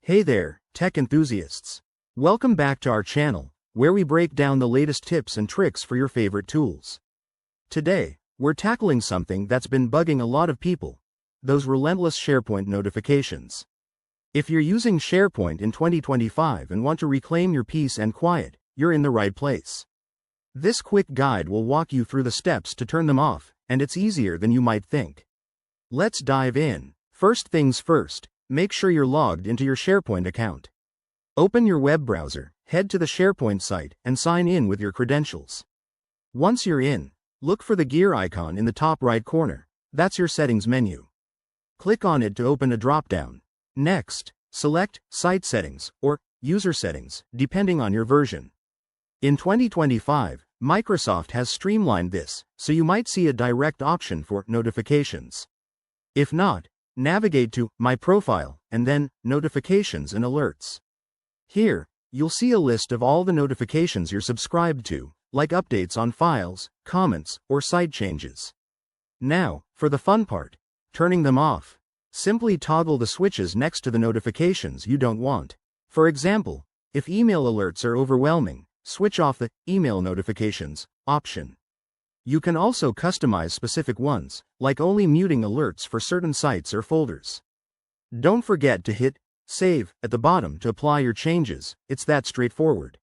Hey there, tech enthusiasts. Welcome back to our channel, where we break down the latest tips and tricks for your favorite tools. Today, we're tackling something that's been bugging a lot of people: those relentless SharePoint notifications. If you're using SharePoint in 2025 and want to reclaim your peace and quiet, you're in the right place. This quick guide will walk you through the steps to turn them off, and it's easier than you might think. Let's dive in. First things first, make sure you're logged into your SharePoint account. Open your web browser, head to the SharePoint site, and sign in with your credentials. Once you're in, look for the gear icon in the top right corner. That's your settings menu. Click on it to open a drop-down. Next, select Site Settings or User Settings, depending on your version. In 2025, Microsoft has streamlined this, so you might see a direct option for notifications. If not, navigate to My Profile, and then Notifications and Alerts. Here, you'll see a list of all the notifications you're subscribed to, like updates on files, comments, or site changes. Now, for the fun part: turning them off. Simply toggle the switches next to the notifications you don't want. For example, if email alerts are overwhelming, switch off the Email Notifications option. You can also customize specific ones, like only muting alerts for certain sites or folders. Don't forget to hit Save at the bottom to apply your changes. It's that straightforward.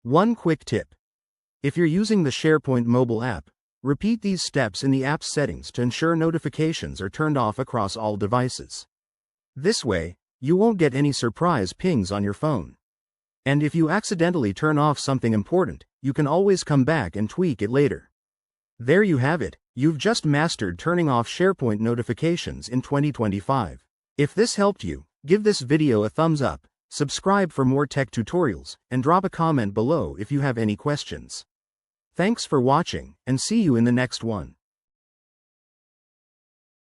One quick tip: if you're using the SharePoint mobile app, repeat these steps in the app's settings to ensure notifications are turned off across all devices. This way, you won't get any surprise pings on your phone. And if you accidentally turn off something important, you can always come back and tweak it later. There you have it. You've just mastered turning off SharePoint notifications in 2025. If this helped you, give this video a thumbs up, subscribe for more tech tutorials, and drop a comment below if you have any questions. Thanks for watching, and see you in the next one.